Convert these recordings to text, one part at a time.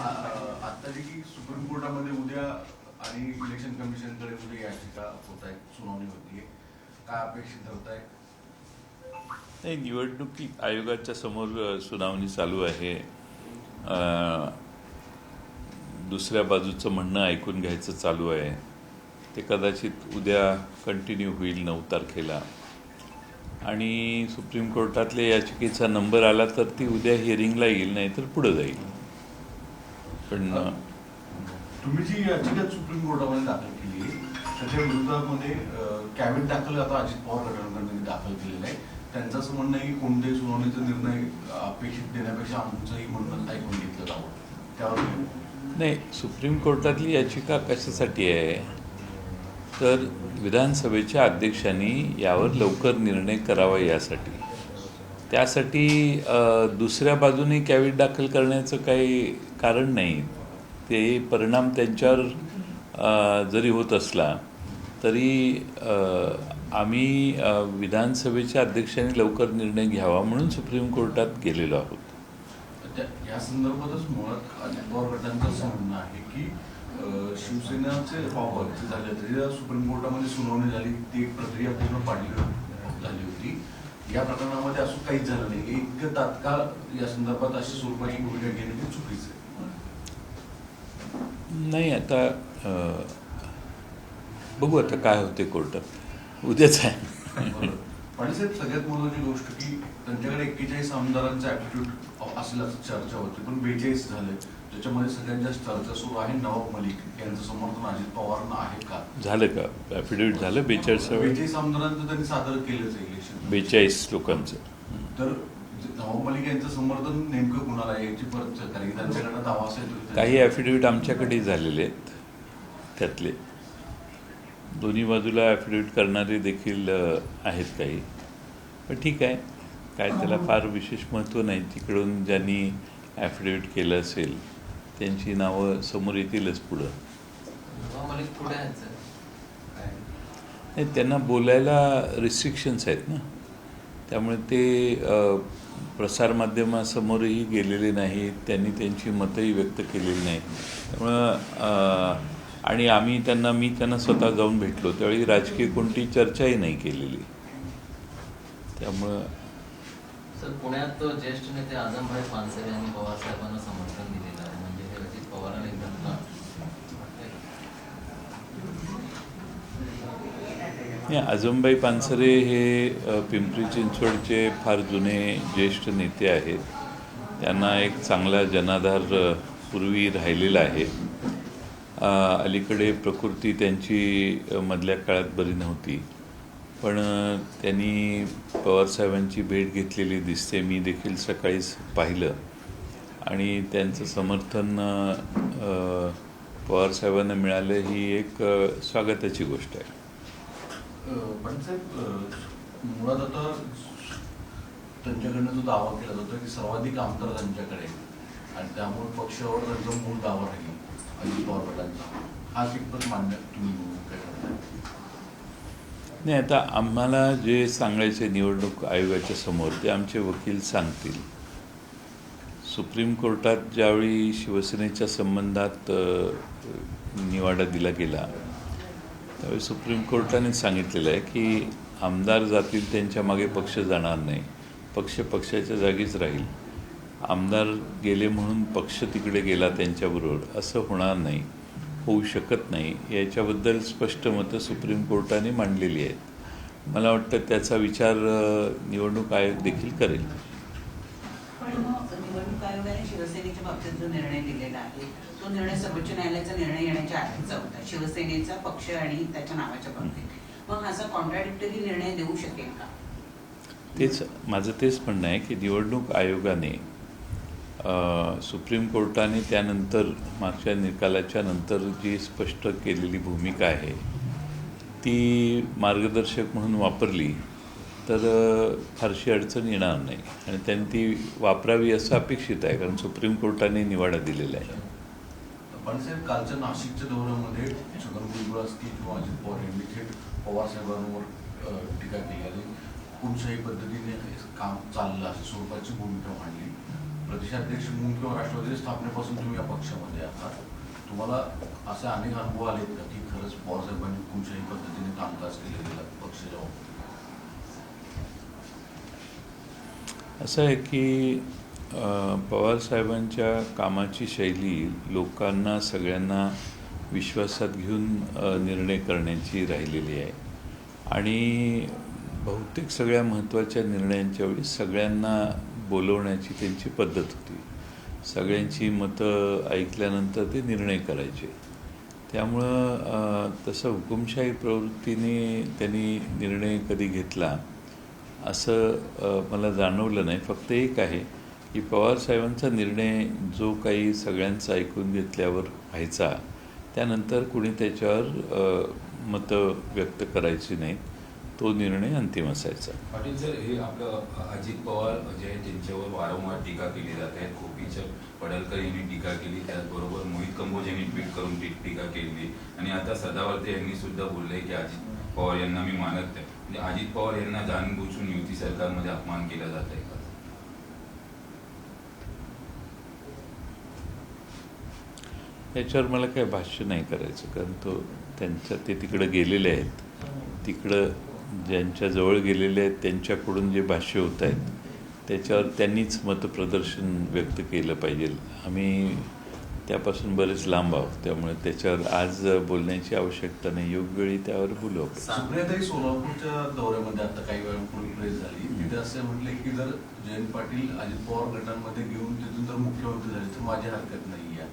आता जे की सुप्रीम कोर्टामध्ये उद्या आणि इलेक्शन कमिशनकडे उद्या याचिका होत आहे, सुनावणी होतीये, काय अपेक्षित धरताय? नाही, निवडणूक आयोगाच्या समोर सुनावणी चालू आहे. दुसऱ्या बाजूचं म्हणणं ऐकून घ्यायचं चालू आहे. ते कदाचित उद्या कंटिन्यू होईल 9 तारखेला. आणि सुप्रीम कोर्टातल्या याचिकेचा नंबर आला तर ती उद्या हिअरिंगला येईल, नाही तर पुढं जाईल. पण तुम्ही जी याचिका सुप्रीम कोर्टामध्ये दाखल केली आहे त्याच्या विरोधामध्ये कॅबिनेट दाखल आता अजित पवार गटाने दाखल केलेलं आहे. त्यांचं असं म्हणणं आहे की कोणत्याही सुनावणीचा निर्णय अपेक्षित देण्यापेक्षा आमचंही म्हणणं ऐकून घेतलं जावं. त्यावर नाही, सुप्रीम कोर्टातली याचिका कशासाठी आहे तर विधानसभेच्या अध्यक्षांनी यावर लवकर निर्णय करावा यासाठी. त्यासाठी दुसऱ्या बाजूने कॅबिनेट दाखल करण्याचं काही कारण नाही. ते परिणाम त्यांच्यावर जरी होत असला तरी आम्ही विधानसभेच्या अध्यक्षांनी लवकर निर्णय घ्यावा म्हणून सुप्रीम कोर्टात गेलेलो आहोत. या संदर्भातच मुळात अजित पवार गटांचं असं म्हणणं आहे की शिवसेनाचे वापर झाले तरी सुप्रीम कोर्टामध्ये सुनावणी झाली, ती प्रक्रिया पूर्ण पाडली झाली होती. या प्रकरणामध्ये असं काहीच झालं नाही. एक तात्काळ या संदर्भात अशी स्वरूपाची भूमिका घेणं हे चुकीचं आहे. नाही, आता बघू आता काय होते कोर्टात. उद्याच आहे. पण साहेब, सगळ्यात महत्वाची गोष्ट की त्यांच्याकडे 41 आमदारांचा ऍप्टिट्यूड असेल असं चर्चा होती, पण 42 झाले, ज्याच्यामध्ये सगळ्यात जास्त चर्चा सुरू आहे नवाब मलिक यांचं समर्थन अजित पवारांना आहे का? झालं का ॲफिडेव्हिट झालं? 42 आमदारांचं त्यांनी सादर केलंच इलेक्शन. 42 लोकांचं. तर नवाब मलिक यांचं समर्थन नेमकं कुणाला आहे याची परत कारण त्यांच्याकडे दावा असेल. काही ॲफिडेव्हिट आमच्याकडे झालेले आहेत. त्यातले दोन्ही बाजूला ॲफिडेव्हिट करणारे देखील आहेत काही. पण ठीक आहे, काय त्याला फार विशेष महत्त्व नाही. तिकडून ज्यांनी ॲफिडेव्हिट केलं असेल त्यांची नावं समोर येतीलच पुढं. नाही, त्यांना बोलायला रिस्ट्रिक्शन्स आहेत ना, त्यामुळे ते प्रसारमाध्यमासमोरही गेलेले नाहीत. त्यांनी त्यांची मतंही व्यक्त केलेली नाहीत. त्यामुळं आणि मी त्यांना स्वतः जाऊन भेटलो त्यावेळी राजकीय कोणती चर्चाही नाही केलेली. त्यामुळं सर, पुण्यात ज्येष्ठ नेते आझमभाई पानसरे यांनी पवार साहेबांना समर्थन दिलेलं आहे, म्हणजे हे अजित पवारांना एकदम आझमभाई पानसरे हे पिंपरी चिंचवडचे फार जुने ज्येष्ठ नेते आहेत. त्यांना एक चांगला जनाधार पूर्वी राहिलेला आहे. अलीकडे प्रकृती त्यांची मधल्या काळात बरी नव्हती, पण त्यांनी पवारसाहेबांची भेट घेतलेली दिसते. मी देखील सकाळीच पाहिलं आणि त्यांचं समर्थन पवारसाहेबांना मिळालं ही एक स्वागताची गोष्ट आहे. पण साहेब, मुळात आता त्यांच्याकडनं जो दावा केला जातो की सर्वाधिक आमदार त्यांच्याकडे आणि त्यामुळे पक्षावर त्यांचा मूळ दावा राहील अजित पवार गटांचा, हा कितपत मान्य तुम्ही काय करताय? नाही, आता आम्हाला जे सांगायचे निवडणूक आयोगाच्या समोर ते आमचे वकील सांगतील. सुप्रीम कोर्टात ज्यावेळी शिवसेनेच्या संबंधात निवाडा दिला गेला त्यावेळी सुप्रीम कोर्टाने सांगितलेलं आहे की आमदार जातील त्यांच्या मागे पक्ष जाणार नाही, पक्ष पक्षाच्या जागीच राहील. आमदार गेले म्हणून पक्ष तिकडे गेला त्यांच्याबरोबर असं होणार नाही, होऊ शकत नाही. याच्याबद्दल स्पष्ट मतं सुप्रीम कोर्टाने मांडलेली आहेत. मला वाटतं त्याचा विचार निवडणूक आयोग देखील करेल. निवडणूक आयोगाने शिवसेनेच्या बाबतीत जो निर्णय दिलेला आहे तो निर्णय सर्वोच्च न्यायालयाचा निर्णय येण्याच्या आधीचा होता, शिवसेनेचा पक्ष आणि त्याच्या नावाच्या बाबतीत. मग असा कॉन्ट्राडिक्टरी निर्णय देऊ शकेल का? माझं तेच म्हणणं आहे की निवडणूक आयोगाने सुप्रीम कोर्टाने त्यानंतर मागच्या निकालाच्या नंतर जी स्पष्ट केलेली भूमिका आहे ती मार्गदर्शक म्हणून वापरली तर फारशी अडचण येणार नाही आणि त्यांनी ती वापरावी असं अपेक्षित आहे, कारण सुप्रीम कोर्टाने निवाडा दिलेला आहे. पण साहेब, कालच्या नाशिकच्या दौऱ्यामध्ये छगन भुजबळ असतील किंवा अजित पवार यांनी थेट पवार साहेबांवर टीका केली आणि कुठच्याही पद्धतीने काम चाललं अशा स्वरूपाची भूमिका मांडली. प्रदेशाध्यक्ष म्हणून किंवा राष्ट्रवादी स्थापनेपासून तुम्ही या पक्षामध्ये आहात, तुम्हाला असे अनेक अनुभव आलेत का की खरंच पवारसाहेबांनी हुकुमशाही पद्धतीने कामकाज केलेलं पक्षाच्या बाबतीत? असं आहे की पवारसाहेबांच्या कामाची शैली लोकांना सगळ्यांना विश्वासात घेऊन निर्णय करण्याची राहिलेली आहे आणि बहुतेक सगळ्या महत्त्वाच्या निर्णयांच्या वेळी सगळ्यांना बोलवण्याची त्यांची पद्धत होती. सगळ्यांची मतं ऐकल्यानंतर ते निर्णय करायचे. त्यामुळं तसं हुकुमशाही प्रवृत्तीने त्यांनी निर्णय कधी घेतला असं मला जाणवलं नाही. फक्त एक आहे की पवारसाहेबांचा निर्णय जो काही सगळ्यांचा ऐकून घेतल्यावर व्हायचा, त्यानंतर कुणी त्याच्यावर मतं व्यक्त करायची नाहीत. तो निर्णय अंतिम असायचा. पाटील सर, हे आपलं अजित पवार जे आहे त्यांच्यावर वारंवार टीका केली जात आहे. गोपीचंद पडळकर यांनी टीका केली, त्याचबरोबर मोहित कंबोज यांनी ट्विट करून टीका केली आणि आता सदावर्ते यांनी सुद्धा बोलले की अजित पवार यांना मी मानत नाही. म्हणजे अजित पवार यांना जाणबुजून युती सरकारमध्ये अपमान केला जात आहे का? याच्यावर मला काही भाष्य नाही करायचं, कारण ते तिकडे गेलेले आहेत. तिकडं ज्यांच्याजवळ गेलेले आहेत त्यांच्याकडून जे भाष्य होत आहेत त्याच्यावर त्यांनीच मतप्रदर्शन व्यक्त केलं पाहिजे. आम्ही त्यापासून बरेच लांब आहोत, त्यामुळे त्याच्यावर आज बोलण्याची आवश्यकता नाही. योग्य वेळी त्यावर बोलू आपण. सुप्रियाताई सोलापूरच्या दौऱ्यामध्ये आता काही वेळापूर्वी प्रेस झाली, तिथे असे म्हटले की जर जयंत पाटील अजित पवार गटांमध्ये घेऊन तिथून जर मुख्यमंत्री झाले तर माझी हरकत नाही आहे.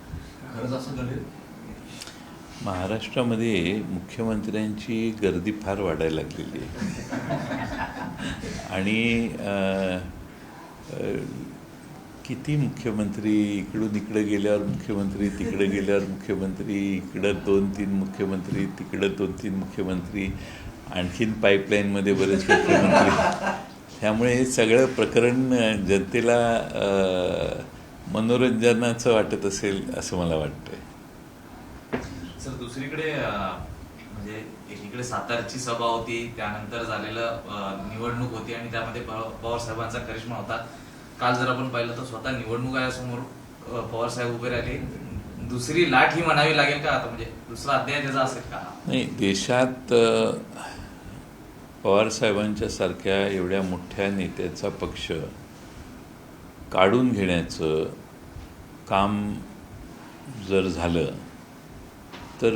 खरंच असं घडेल? महाराष्ट्रामध्ये मुख्यमंत्र्यांची गर्दी फार वाढायला लागलेली आहे आणि किती मुख्यमंत्री, इकडून इकडे गेल्यावर मुख्यमंत्री, तिकडे गेल्यावर मुख्यमंत्री, इकडं 2-3 मुख्यमंत्री, तिकडं 2-3 मुख्यमंत्री, आणखीन पाईपलाईनमध्ये बरेच मुख्यमंत्री. त्यामुळे हे सगळं प्रकरण जनतेला मनोरंजनाचं वाटत असेल असं मला वाटतंय. सर, दुसरीकडे म्हणजे एकीकडे सातारची सभा होती, त्यानंतर झालेलं निवडणूक होती आणि त्यामध्ये पवार साहेबांचा करिश्मा होता. काल जर आपण पाहिलं तर स्वतः निवडणूक आयोगासमोर पवार साहेब उभे राहिले. दुसरी लाट ही म्हणावी लागेल का आता, म्हणजे दुसरा अध्याय त्याचा असेल का? नाही, देशात पवार साहेबांच्या सारख्या एवढ्या मोठ्या नेत्याचा पक्ष काढून घेण्याचं काम जर झालं तर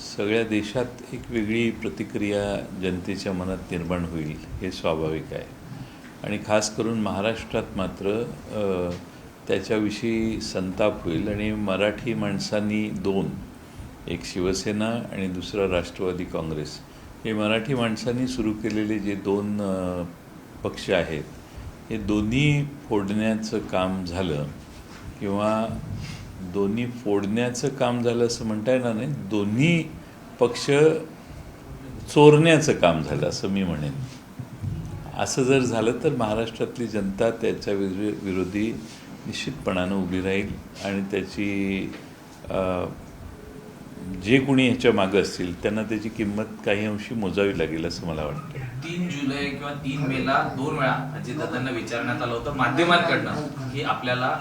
सगळ्या देशात एक वेगळी प्रतिक्रिया जनतेच्या मनात निर्माण होईल, हे स्वाभाविक आहे. आणि खास करून महाराष्ट्रात मात्र त्याच्याविषयी संताप होईल आणि मराठी माणसांनी दोन, एक शिवसेना आणि दुसरा राष्ट्रवादी काँग्रेस, हे मराठी माणसांनी सुरू केलेले जे दोन पक्ष आहेत, हे दोन्ही फोडण्याचं काम झालं किंवा दोन्ही फोडण्याचं काम झालं असं म्हणता येणार नाही, दोन्ही पक्ष चोरण्याचं काम झालं असं मी म्हणेन. असं जर झालं तर महाराष्ट्रातली जनता त्याच्या विरोधी निश्चितपणानं उभी राहील आणि त्याची जे कोणी ह्याच्या मागं असतील त्यांना त्याची किंमत काही अंशी मोजावी लागेल असं मला वाटतं. 3 जुलै किंवा 3 मेला 2 वेळा अजितदादांना विचारण्यात आलं होतं माध्यमांकडनं की आपल्याला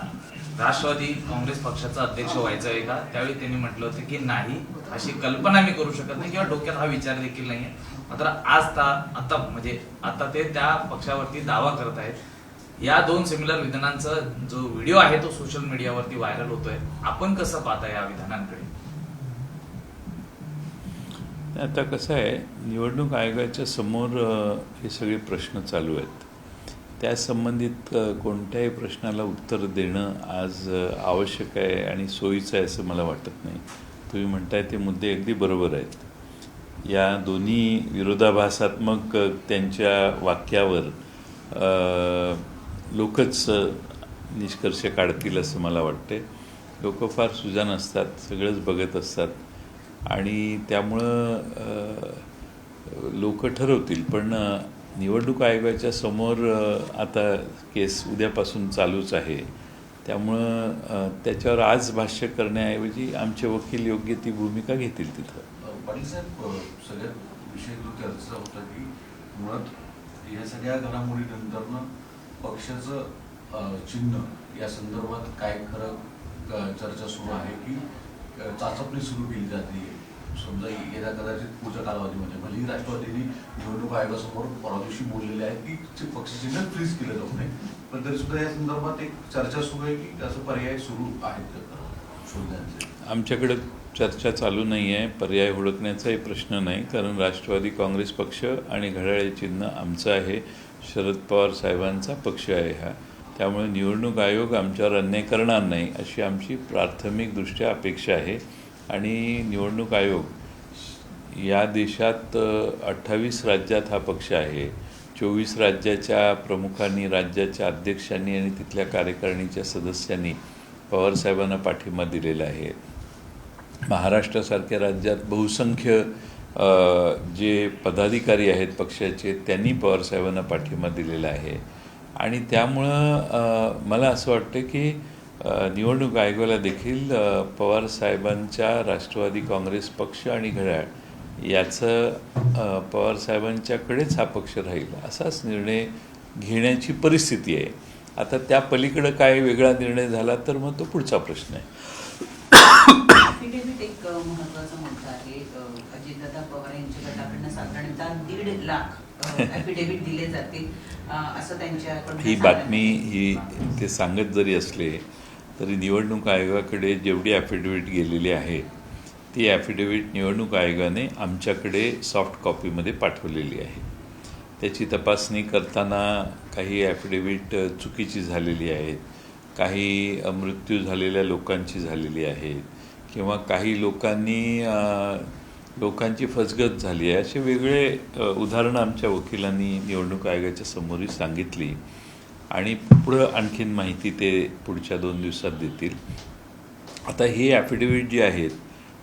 राष्ट्रवादी काँग्रेस पक्षाचा अध्यक्ष व्हायचं आहे का. त्यावेळी त्यांनी म्हटलं होतं की नाही, अशी कल्पना मी करू शकत नाही किंवा डोक्यात हा विचार देखील नाहीये. मात्र आता ते त्या पक्षावरती दावा करत आहेत. या 2 सिमिलर विधानांचा जो व्हिडिओ आहे तो सोशल मीडियावरती व्हायरल होतोय. आपण कसं पाहता या विधानांकडे? आता कसं आहे, निवडणूक आयोगाच्या समोर हे सगळे प्रश्न चालू आहेत. त्या संबंधित कोणत्याही प्रश्नाला उत्तर देणं आज आवश्यक आहे आणि सोयीचं आहे असं मला वाटत नाही. तुम्ही म्हणताय ते मुद्दे अगदी बरोबर आहेत. या दोन्ही विरोधाभासात्मक त्यांच्या वाक्यावर लोकच निष्कर्ष काढतील असं मला वाटते. लोक फार सुजाण असतात, सगळंच बघत असतात आणि त्यामुळं लोक ठरवतील. पण निवडणूक आयोगाच्या समोर आता केस उद्यापासून चालूच आहे, त्यामुळं त्याच्यावर आज भाष्य करण्याऐवजी आमचे वकील योग्य ती भूमिका घेतील तिथं. पाटील साहेब, सगळ्यात विषय जो चर्चा होता की मुळात या सगळ्या घडामोडीनंतर पक्षाचं चिन्ह या संदर्भात काय खरं चर्चा सुरू आहे की चाचपणी सुरू केली जाते? समजा येत्या कदाचित पुढच्या कालावधीमध्ये भलेही राष्ट्रवादीने निवडणूक आयोगासमोर परवा दिवशी बोललेले आहे की पक्षचिन्ह फ्रीज केलं जाऊ नये, पण तरी सुद्धा या संदर्भात एक चर्चा सुरू आहे की असं पर्याय सुरू आहेत का शोधण्याचे? आमच्याकडे चर्चा चालू नाही आहे. पर्याय हुडकण्याचाही प्रश्न नाही, कारण राष्ट्रवादी काँग्रेस पक्ष आणि घड्याळे चिन्ह आमचं आहे, शरद पवार साहेबांचा पक्ष आहे हा. त्यामुळे निवडणूक आयोग आमच्यावर अन्याय करणार नाही अशी आमची प्राथमिकदृष्ट्या अपेक्षा आहे. आणि निवडणूक आयोग या देशात 28 राज्यात हा पक्ष आहे. 24 राज्याच्या प्रमुखांनी, राज्याच्या अध्यक्षांनी आणि तिथल्या कार्यकारिणीच्या सदस्यांनी पवारसाहेबांना पाठिंबा दिलेला आहे. महाराष्ट्रासारख्या राज्यात बहुसंख्य जे पदाधिकारी आहेत पक्षाचे त्यांनी पवारसाहेबांना पाठिंबा दिलेला आहे. आणि त्यामुळं मला असं वाटतं की निवडणूक आयोगाला देखील पवारसाहेबांच्या राष्ट्रवादी काँग्रेस पक्ष आणि घड्याळ याचं पवारसाहेबांच्याकडेच हा पक्ष राहील असाच निर्णय घेण्याची परिस्थिती आहे. आता त्या पलीकडं काय वेगळा निर्णय झाला तर मग तो पुढचा प्रश्न आहे. ॲफिडेव्हिट एक महत्त्वाचा मुद्दा आहे. अजितदादा पवार यांच्या गटाकडनं साधारणतः 1.5 लाख ॲफिडेव्हिट दिले जातील असं त्यांच्याकडून ही बातमी ही ते सांगत जरी असले तरी निवडणूक आयोगाकडे जेवढी ॲफिडेव्हिट गेलेली आहे ती ॲफिडेव्हिट निवडणूक आयोगाने आमच्याकडे सॉफ्ट कॉपीमध्ये पाठवलेली आहे. त्याची तपासणी करताना काही ॲफिडेव्हिट चुकीची झालेली आहेत, काही मृत्यू झालेल्या लोकांची झालेली आहेत, किंवा काही लोकांची फसगत झाली आहे, असे वेगळे उदाहरणं आमच्या वकिलांनी निवडणूक आयोगाच्या समोर सांगितली. आणि पुढं आणखीन माहिती ते पुढच्या 2 दिवसात देतील. आता ही ॲफिडेव्हिट जी आहेत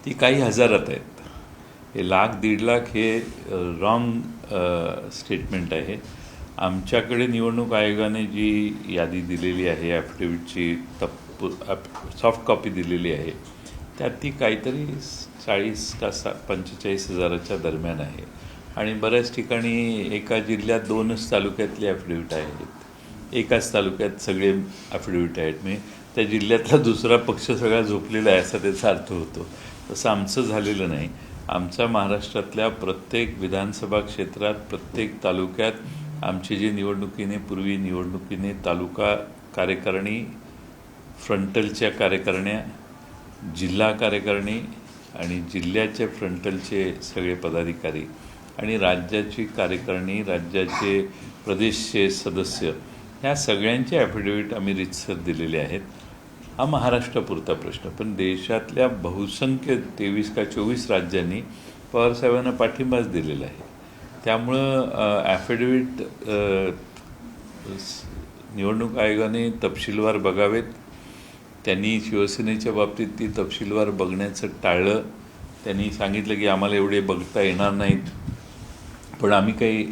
ती काही हजारात आहेत. हे 1,00,000-1.5 लाख हे रॉंग स्टेटमेंट आहे. आमच्याकडे निवडणूक आयोगाने जी यादी दिलेली आहे ॲफिडेव्हिटची सॉफ्ट कॉपी दिलेली आहे त्यात ती काहीतरी 40 का 45 हजाराच्या दरम्यान आहे. आणि बऱ्याच ठिकाणी एका जिल्ह्यात 2च तालुक्यातले ॲफिडेव्हिट आहेत, एकाच तालुक्यात सगळे ॲफिडेव्हिट आहेत. म्हणजे त्या जिल्ह्यातला दुसरा पक्ष सगळा झोपलेला आहे असा त्याचा अर्थ होतो. तसं आमचं झालेलं नाही. आमच्या महाराष्ट्रातल्या प्रत्येक विधानसभा क्षेत्रात, प्रत्येक तालुक्यात आमचे जे पूर्वी निवडणुकीने तालुका कार्यकारिणी, फ्रंटलच्या कार्यकारिण्या, जिल्हा कार्यकारिणी आणि जिल्ह्याचे फ्रंटलचे सगळे पदाधिकारी आणि राज्याची कार्यकारिणी, राज्याचे प्रदेशचे सदस्य, ह्या सगळ्यांचे ॲफिडेव्हिट आम्ही रितसर दिलेले आहेत. हा महाराष्ट्रापुरता प्रश्न, पण देशातल्या बहुसंख्य 23 का 24 राज्यांनी पवारसाहेबांना पाठिंबाच दिलेला आहे. त्यामुळं ॲफिडेव्हिट निवडणूक आयोगाने तपशीलवार बघावेत. त्यांनी शिवसेनेच्या बाबतीत ती तपशीलवार बघण्याचं टाळलं. त्यांनी सांगितलं की आम्हाला एवढे बघता येणार नाहीत, पण आम्ही काही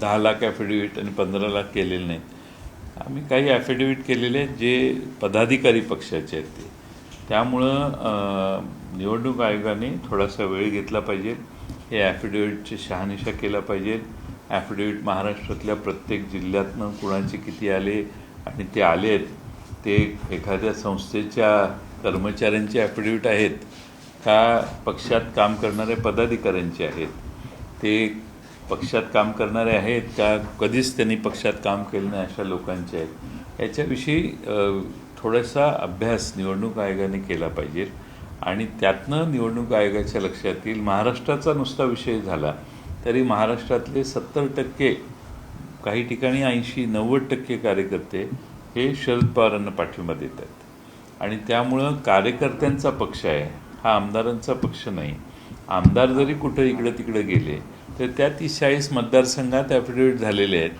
10 लाख ॲफिडेव्हिट आणि 15 लाख केलेले नाहीत. आम्ही काही ॲफिडेव्हिट केलेले आहेत जे पदाधिकारी पक्षाचे आहेत ते. त्यामुळं निवडणूक आयोगाने थोडासा वेळ घेतला पाहिजे. हे ॲफिडेव्हिटची शहानिशा केला पाहिजे. ॲफिडेव्हिट महाराष्ट्रातल्या प्रत्येक जिल्ह्यातनं कुणाचे किती आले आणि ते आले आहेत ते एखाद्या संस्थेच्या कर्मचाऱ्यांचे ॲफिडेव्हिट आहेत का पक्षात काम करणाऱ्या पदाधिकाऱ्यांचे आहेत, ते पक्षात काम करणारे आहेत का कधीच त्यांनी पक्षात काम केलं नाही अशा लोकांचे आहेत, याच्याविषयी थोडासा अभ्यास निवडणूक आयोगाने केला पाहिजे. आणि त्यातनं निवडणूक आयोगाच्या लक्षात येईल. महाराष्ट्राचा नुसता विषय झाला तरी महाराष्ट्रातले 70%, काही ठिकाणी 80-90% कार्यकर्ते हे शरद पवारांना पाठिंबा देतात. आणि त्यामुळं कार्यकर्त्यांचा पक्ष आहे हा, आमदारांचा पक्ष नाही. आमदार जरी कुठं इकडं तिकडं गेले तर त्या 30-40 मतदारसंघात ॲफिडेव्हिट झालेले आहेत.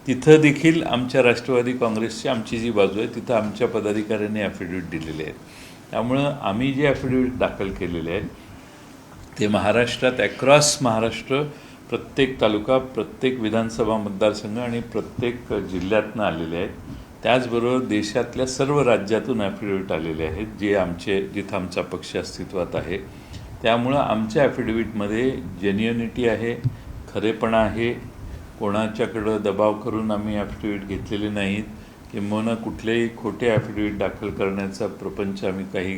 तिथं देखील आमच्या राष्ट्रवादी काँग्रेसची आमची जी बाजू आहे तिथं आमच्या पदाधिकाऱ्यांनी ॲफिडेव्हिट दिलेले आहेत. त्यामुळं आम्ही जे ॲफिडेव्हिट दाखल केलेले आहेत ते महाराष्ट्रात ॲक्रॉस महाराष्ट्र प्रत्येक तालुका, प्रत्येक विधानसभा मतदारसंघ आणि प्रत्येक जिल्ह्यातनं आलेले आहेत. त्याचबरोबर देशातल्या सर्व राज्यातून ॲफिडेव्हिट आलेले आहेत जिथं आमचा पक्ष अस्तित्वात आहे. त्यामुळं आमच्या ॲफिडेव्हिटमध्ये जेन्युनिटी आहे, खरेपणा आहे. कोणाच्याकडं दबाव करून आम्ही ॲफिडेव्हिट घेतलेले नाहीत. किंबहुना कुठलेही खोटे ॲफिडेविट दाखल करण्याचा प्रपंच आम्ही काही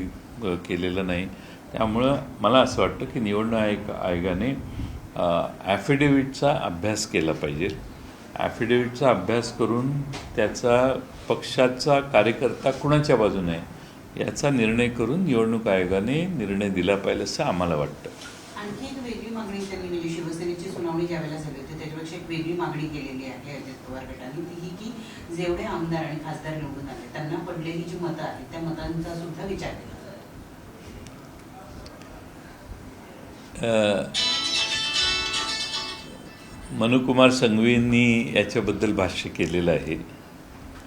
केलेला नाही. त्यामुळं मला असं वाटतं की निवडणूक आयोगाने ॲफिडेविटचा अभ्यास केला पाहिजे. ॲफिडेविटचा अभ्यास करून त्याचा पक्षाचा कार्यकर्ता कुणाच्या बाजूने आहे याचा निर्णय करून निवडणूक आयोगाने निर्णय दिला पाहिजे असं आम्हाला वाटतं. आणखी एक वेगळी मागणी त्यांनी म्हणजे शिवसेनेची सुनावणी ज्यावेळेला झाली होती त्याच्यापेक्षा एक वेगळी मागणी केलेली आहे अजित पवार गटाने, ती ही की जेवढे आमदार आणि खासदार निवडून आले त्यांना पडलेली जी मतं आहेत त्या मतांचा सुद्धा विचार केला. मनुकुमार संघवींनी याच्याबद्दल भाष्य केलेलं आहे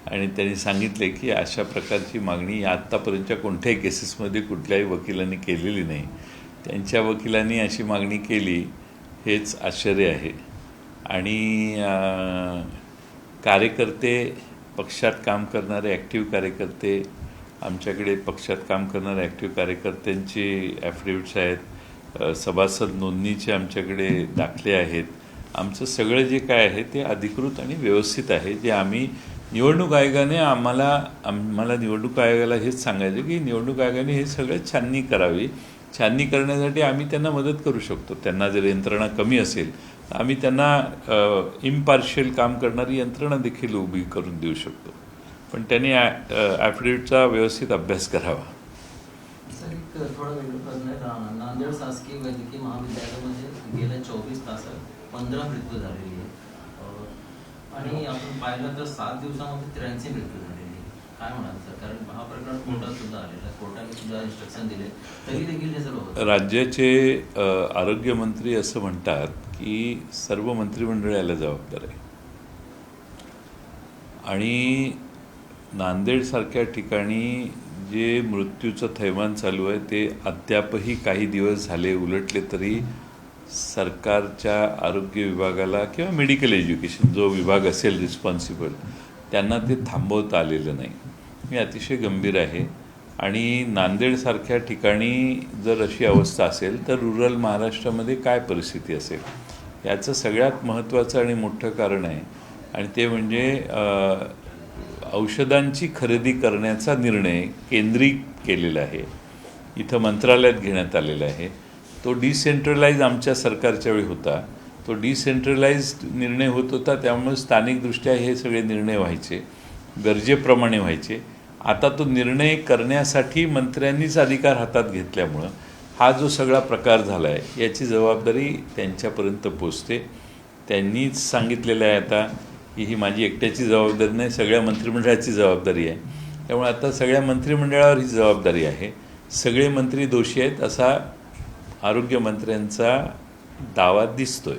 आणि त्यांनी सांगितले की अशा प्रकारची मागणी आत्तापर्यंतच्या कोणत्याही केसेसमध्ये कुठल्याही वकिलांनी केलेली नाही. त्यांच्या वकिलांनी अशी मागणी केली हेच आश्चर्य आहे. आणि कार्यकर्ते, पक्षात काम करणारे ॲक्टिव्ह कार्यकर्ते, आमच्याकडे पक्षात काम करणाऱ्या ॲक्टिव्ह कार्यकर्त्यांची ॲफिडेविट्स आहेत, सभासद नोंदणीचे आमच्याकडे दाखले आहेत. आमचं सगळं जे काय आहे ते अधिकृत आणि व्यवस्थित आहे. जे आम्ही निवडणूक आयोगाने आम्हाला निवडणूक आयोगाला हेच सांगायचं की निवडणूक आयोगाने हे सगळं छाननी करावी. छाननी करण्यासाठी आम्ही त्यांना मदत करू शकतो. त्यांना जर यंत्रणा कमी असेल तर आम्ही त्यांना इम्पार्शियल काम करणारी यंत्रणा देखील उभी करून देऊ शकतो. पण त्यांनी ॲफिडेविटचा व्यवस्थित अभ्यास करावा. सर, एक थोडा वेगळा प्रश्न आहे. नांदेड शासकीय वैद्यकीय महाविद्यालयामध्ये गेल्या 24 तासात 15 मृत्यू झालेली आहे आणि आपण पाहिलं तर 7 दिवसामध्ये 83 मृत्यू झालेली आहे. काय म्हणाल सर? कारण हा प्रकार कोर्टात सुद्धा आलेला आहे, कोर्टाने सुद्धा इन्स्ट्रक्शन दिले तरी देखील हे सर्व होतं. राज्याचे आरोग्यमंत्री असं म्हणतात की सर्व मंत्रिमंडळ याला जबाबदार आहे आणि नांदेडसारख्या ठिकाणी जे मृत्यूचं थैमान चालू आहे ते अद्यापही काही दिवस झाले उलटले तरी सरकारच्या आरोग्य विभागाला किंवा मेडिकल एज्युकेशन जो विभाग असेल रिस्पॉन्सिबल त्यांना ते थांबवता आलेलं नाही. हे अतिशय गंभीर आहे. आणि नांदेडसारख्या ठिकाणी जर अशी अवस्था असेल तर रुरल महाराष्ट्रामध्ये काय परिस्थिती असेल याचं सगळ्यात महत्त्वाचं आणि मोठं कारण आहे. आणि ते म्हणजे औषधांची खरेदी करण्याचा निर्णय केंद्रीय केलेला आहे, इथं मंत्रालयात घेण्यात आलेला आहे. तो डिसेंट्रलाइज आमच्या सरकारच्या वेळी होता. तो डिसेंट्रलाइज्ड निर्णय होत होता, त्यामुळे स्थानिकदृष्ट्या हे सगळे निर्णय व्हायचे, गरजेप्रमाणे व्हायचे. आता तो निर्णय करण्यासाठी मंत्र्यांनीच अधिकार हातात घेतल्यामुळं हा जो सगळा प्रकार झाला आहे याची जबाबदारी त्यांच्यापर्यंत पोचते. त्यांनीच सांगितलेलं आहे आता की ही माझी एकट्याची जबाबदारी नाही, सगळ्या मंत्रिमंडळाची जबाबदारी आहे. त्यामुळे आता सगळ्या मंत्रिमंडळावर ही जबाबदारी आहे. सगळे मंत्री दोषी आहेत असा आरोग्यमंत्र्यांचा दावा दिसतोय.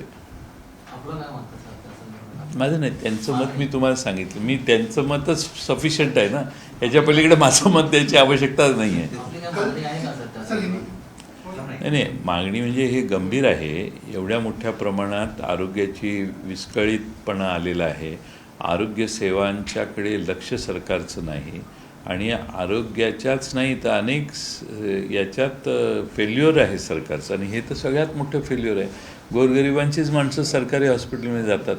आपलं काय म्हणतं सर त्या संदर्भात? माझं नाही, त्यांचं मत मी तुम्हाला सांगितलं. मी त्यांचं मतच सफिशियंट आहे ना, याच्या पलीकडे माझं मत द्यायची आवश्यकताच नाही आहे. आपली काय मागणी आहे का सर त्या संदर्भात? नाही, मागणी म्हणजे हे गंभीर आहे. एवढ्या मोठ्या प्रमाणात आरोग्याची विस्कळीतपणा आलेला आहे. आरोग्य सेवांच्याकडे लक्ष सरकारचं नाही आणि आरोग्याच्याच नाही तर अनेक याच्यात फेल्युअर आहे सरकारचं आणि हे तर सगळ्यात मोठं फेल्युअर आहे. गोरगरिबांचीच माणसं सरकारी हॉस्पिटलमध्ये जातात.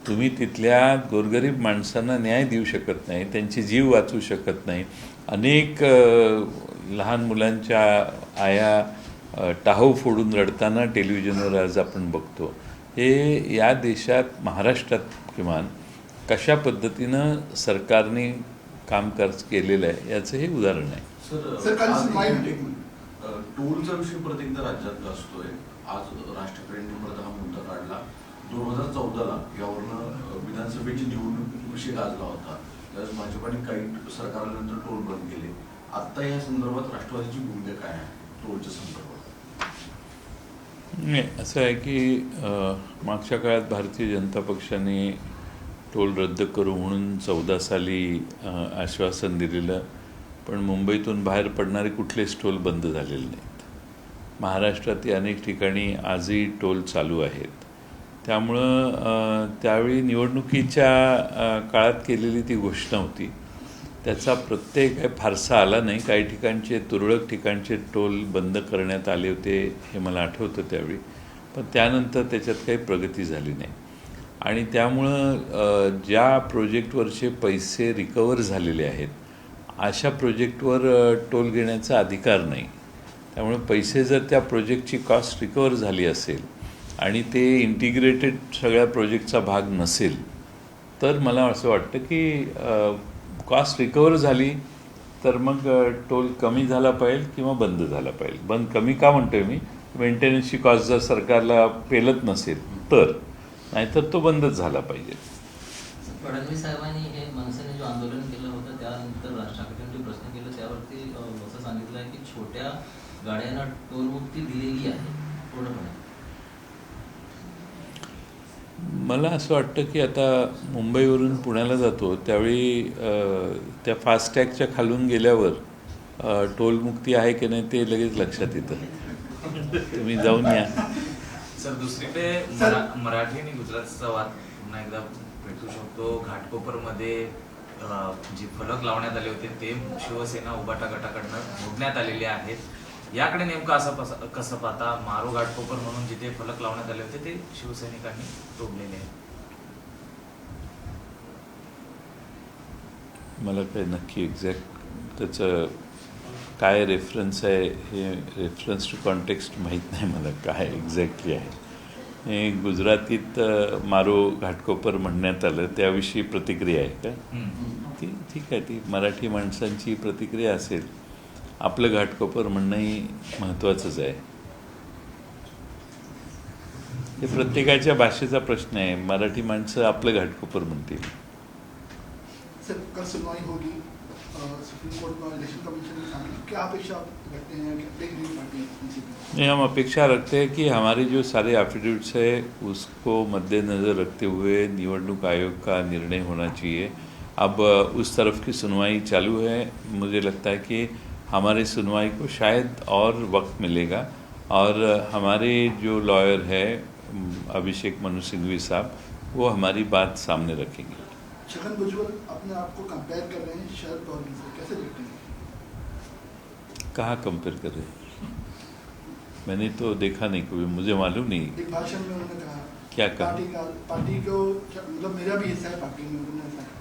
तुम्ही तिथल्या गोरगरीब माणसांना न्याय देऊ शकत नाही, त्यांचे जीव वाचवू शकत नाही. अनेक लहान मुलांच्या आया टाहो फोडून रडताना टेलिव्हिजनवर आज आपण बघतो. हे या देशात महाराष्ट्रात किमान कशा पद्धतीनं सरकारने कामकाज केलेलं आहे याचं हे उदाहरण आहे. टोलचा विषय परत एकदा राज्यात गाजतोय. आज राष्ट्रपतींनी परत हा मुद्दा काढला. 2014ला यावरनं विधानसभेची निवडणूक विषय गाजला होता. त्यावेळेस भाजपाने काही सरकारनंतर टोल बंद केले. आता या संदर्भात राष्ट्रवादीची भूमिका काय आहे टोलच्या संदर्भात? नाही, असं आहे की मागच्या काळात भारतीय जनता पक्षाने टोल रद्द करू म्हणून 14 साली आश्वासन दिलेलं, पण मुंबईतून बाहेर पडणारे कुठलेच टोल बंद झालेले नाहीत. महाराष्ट्रातील अनेक ठिकाणी आजही टोल चालू आहेत. त्यामुळं त्यावेळी निवडणुकीच्या काळात केलेली ती घोषणा होती, त्याचा प्रत्यय काही फारसा आला नाही. काही ठिकाणचे तुरळक ठिकाणचे टोल बंद करण्यात आले होते हे मला आठवतं त्यावेळी, पण त्यानंतर त्याच्यात काही प्रगती झाली नाही. आणि त्यामुळं ज्या प्रोजेक्टवरचे पैसे रिकवर झालेले आहेत अशा प्रोजेक्टवर टोल घेण्याचा अधिकार नाही. त्यामुळे पैसे जर त्या प्रोजेक्टची कॉस्ट रिकवर झाली असेल आणि ते इंटिग्रेटेड सगळ्या प्रोजेक्टचा भाग नसेल तर मला असं वाटतं की कॉस्ट रिकवर झाली तर मग टोल कमी झाला पाहिजे किंवा बंद झाला पाहिजे. बंद कमी का म्हणतोय मी, मेंटेनन्सची कॉस्ट जर सरकारला पेलत नसेल तर, नाहीतर तो बंदच झाला पाहिजे. फडणवीस साहेबांनी हे मनसेने जो आंदोलन केलं होतं त्यानंतर राज ठाकरेंनी जो प्रश्न केला त्यावरती असं सांगितलं आहे की छोट्या गाड्यांना टोलमुक्ती दिलेली आहे पूर्णपणे. मला असं वाटतं की आता मुंबईवरून पुण्याला जातो त्यावेळी त्या फास्टॅगच्या खालून गेल्यावर टोलमुक्ती आहे की नाही ते लगेच लक्षात येतं. तुम्ही जाऊन या. सर दुसरीकडे मराठी आणि गुजरातचा वाद पुन्हा एकदा भेटू शकतो. घाटकोपरमध्ये जे फलक लावण्यात आले होते ते शिवसेना उबाटा गटाकडनं मोडण्यात आलेले आहेत. याकडे नेमकं असं कसं पाहता? मारो घाटकोपर म्हणून जिथे फलक लावण्यात आले होते ते शिवसैनिकांनी तोडलेले आहेत. मला काही नक्की एक्झॅक्ट त्याचं काय रेफरन्स आहे हे रेफरन्स टू कॉन्टेक्स्ट माहीत नाही मला काय एक्झॅक्टली आहे. हे गुजरातीत मारो घाटकोपर म्हणण्यात आलं त्याविषयी प्रतिक्रिया आहे का? ती ठीक आहे, ती मराठी माणसांची प्रतिक्रिया असेल. आपलं घाटकोपर म्हणणंही महत्त्वाचंच आहे. हे प्रत्येकाच्या भाषेचा प्रश्न आहे. मराठी माणसं आपलं घाटकोपर म्हणतील. सर कल सुनवाई होगी सुप्रीम कोर्ट में, इलेक्शन कमीशन के सामने, क्या अपेक्षा रखते हैं नहीं, हम अपेक्षा रखते हैं कि हमारे जो सारे एफिडेविट्स है उसको मद्देनज़र रखते हुए निवडणूक आयोग का निर्णय होना चाहिए. अब उस तरफ की सुनवाई चालू है. मुझे लगता है कि हमारे सुनवाई को शायद और वक्त मिलेगा और हमारे जो लॉयर है अभिषेक मनु सिंघवी साहब वो हमारी बात सामने रखेंगे. छगन भुजबल अपने आप को कंपेयर कर रहे हैं शरद पवार से, कैसे देखते हैं? कहाँ कंपेयर कर रहे हैं? मैंने तो देखा नहीं कभी, मुझे मालूम नहीं. एक भाषण में उन्होंने कहा क्या कहा? पार्टी को मतलब मेरा भी हिस्सा है पार्टी में, उन्होंने ऐसा कहा.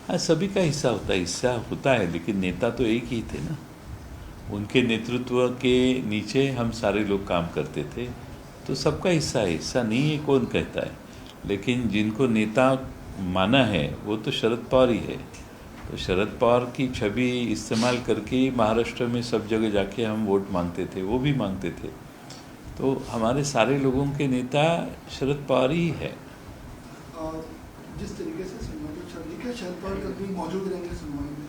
हाँ, सभी का हिस्सा होता है लेकिन नेता तो एक ही थे ना. उनके नेतृत्व के नीचे हम सारे लोग काम करते थे, तो सबका हिस्सा है. हिस्सा नहीं है कौन कहता है, लेकिन जिनको नेता माना है वो तो शरद पवार ही है. तो शरद पवार की छवि इस्तेमाल करके महाराष्ट्र में सब जगह जाके हम वोट मांगते थे, वो भी मांगते थे. तो हमारे सारे लोगों के नेता शरद पवार ही है. और जिस तरीके से सुनवाई चल रही है, क्या शरद पवार कभी मौजूद रहेंगे सुनवाई में?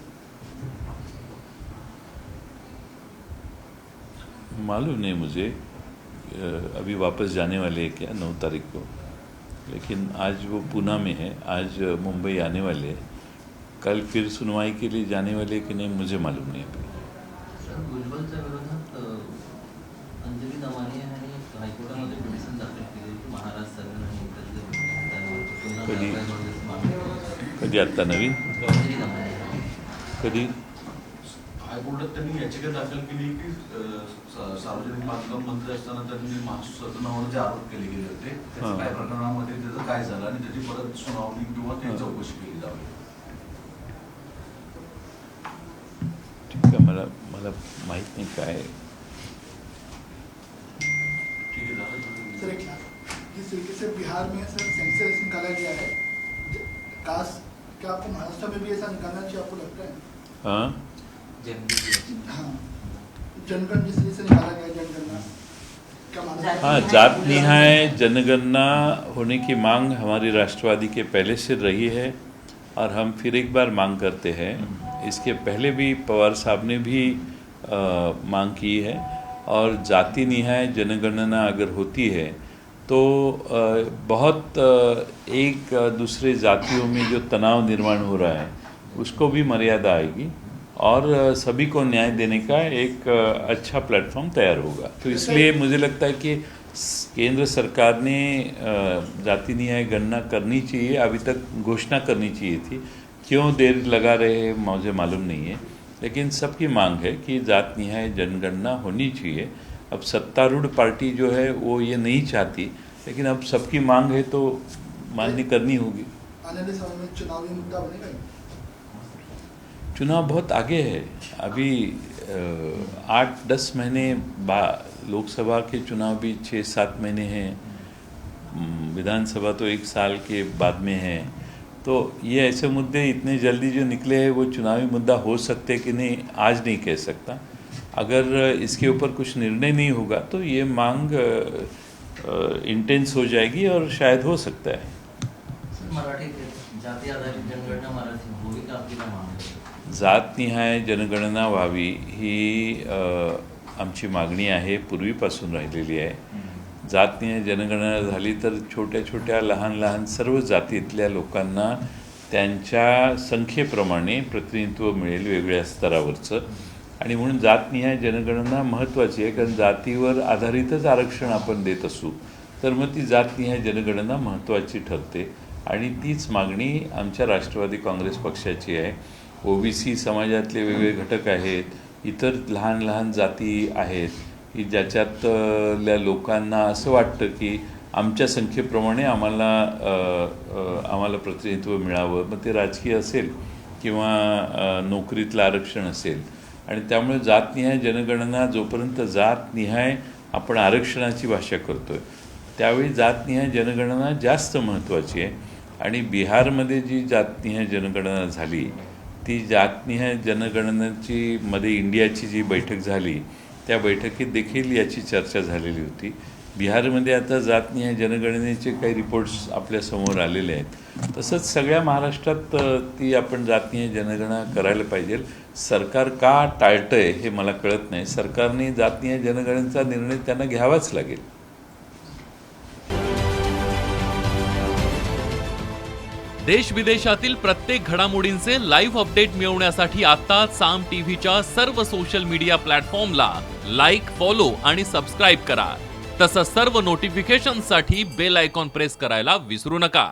मालूम नहीं मुझे. अभी वापस जाने वाले हैं क्या 9 तारीख को, लेकिन आज वो पूना में है, आज मुंबई आने वाले हैं. कल फिर सुनवाई के लिए जाने वाले कि नहीं मुझे मालूम नहीं. अभी सर भुजबलच्या विरोधात अंजली दमाने यांनी हायकोर्टामध्ये पिटिशन दाखल केली की महाराज सरकार कधी आत्ता नवीन अंजली दमाने कधी हायकोर्टात त्यांनी याचिका दाखल केली की सार्वजनिक बांधकाम मंत्री असताना त्यांनी महासदनावर जे आरोप केले गेले होते त्याच्या काय प्रकरणामध्ये त्याचं काय झालं आणि त्याची परत सुनावणी किंवा त्याची चौकशी केली जावी. ठीक आहे, मला माहीत नाही काय. ठीक आहे झालं. सर एक जिस तरीके से बिहार में सर सेंसस निकाला गया है, कास्ट, क्या आपको महाराष्ट्र में भी ऐसा निकालना चाहिए, आपको लगता है? हाँ, हाँ, जनगणना जिस तरीके से निकाला गया जनगणना, क्या मानना है? हाँ, जात निहाय जनगणना होने की मांग हमारी राष्ट्रवादी के पहले से रही है और हम फिर एक बार मांग करते हैं. इसके पहले भी पवार साहब ने भी मांग की है और जाति निहाय जनगणना अगर होती है तो बहुत एक दूसरे जातियों में जो तनाव निर्माण हो रहा है उसको भी मर्यादा आएगी और सभी को न्याय देने का एक अच्छा प्लेटफॉर्म तैयार होगा. तो इसलिए मुझे लगता है कि केंद्र सरकार ने जाति न्याय गणना करनी चाहिए. अभी तक घोषणा करनी चाहिए थी. क्यों देर लगा रहे हैं मुझे मालूम नहीं है, लेकिन सबकी मांग है कि जात न्याय जनगणना होनी चाहिए. अब सत्तारूढ़ पार्टी जो है वो ये नहीं चाहती, लेकिन अब सबकी मांग है तो मान्य करनी होगी। आने वाले समय में चुनावी मुद्दा बनेगा? चुनाव बहुत आगे है, अभी 8-10 महीने लोकसभा के चुनाव भी 6-7 महीने हैं, विधानसभा तो 1 साल के बाद में है। तो ये ऐसे मुद्दे इतने जल्दी जो निकले हैं वो चुनावी मुद्दा हो सकते कि नहीं, आज नहीं कह सकता। अगर इसके ऊपर कुछ निर्णय नहीं होगा तो ये मांग इंटेंस हो जाएगी और शायद हो सकता है। सर, मराठी जाती आधारित जनगणना मराठी होवी का आपली काय मागणी आहे? जातनिहाय जनगणना व्हावी ही आमची मागणी आहे, पूर्वीपासून राहिलेली आहे। जातनिहाय जनगणना झाली तर छोट्या छोट्या लहान लहान सर्व जातीतल्या लोकांना त्यांच्या संख्येप्रमाणे प्रतिनिधित्व मिळेल वेगळ्या स्तरावरचं, आणि म्हणून जातनिहाय जनगणना महत्त्वाची आहे, कारण जातीवर आधारितच आरक्षण आपण देत असू तर मग ती जातनिहाय जनगणना महत्त्वाची ठरते, आणि तीच मागणी आमच्या राष्ट्रवादी काँग्रेस पक्षाची आहे। ओबीसी समाजातले वेगळे घटक आहेत, इतर लहान लहान जाती आहेत की ज्याच्यातल्या लोकांना असं वाटतं की आमच्या संख्येप्रमाणे आम्हाला प्रतिनिधित्व मिळावं, मग ते राजकीय असेल किंवा नोकरीतलं आरक्षण असेल, आणि त्यामुळे जातनिहाय जनगणना जोपर्यंत जातनिहाय आपण आरक्षणाची भाषा करतोय त्यावेळी जातनिहाय जनगणना जास्त महत्त्वाची आहे। आणि बिहारमध्ये जी जातनिहाय जनगणना झाली ती जातनिहाय जनगणनेची मध्ये इंडियाची जी बैठक झाली त्या बैठकीत देखील याची चर्चा झालेली होती। बिहारमध्ये आता जातनिहाय जनगणनेचे काही रिपोर्ट्स आपल्यासमोर आलेले आहेत, तसंच सगळ्या महाराष्ट्रात ती आपण जातनिहाय जनगणना करायला पाहिजे। सरकार का टाळतंय हे मला कळत नाही, सरकारने जातनिहाय जनगणनेचा निर्णय त्यांना घ्यावाच लागेल। देश विदेशातील प्रत्येक घडामोडींचे लाईव्ह अपडेट मिळवण्यासाठी आता साम टीव्हीच्या सर्व सोशल मीडिया प्लॅटफॉर्मला लाईक, फॉलो आणि सबस्क्राईब करा। तसंच सर्व नोटिफिकेशनसाठी बेल आयकॉन प्रेस करायला विसरू नका।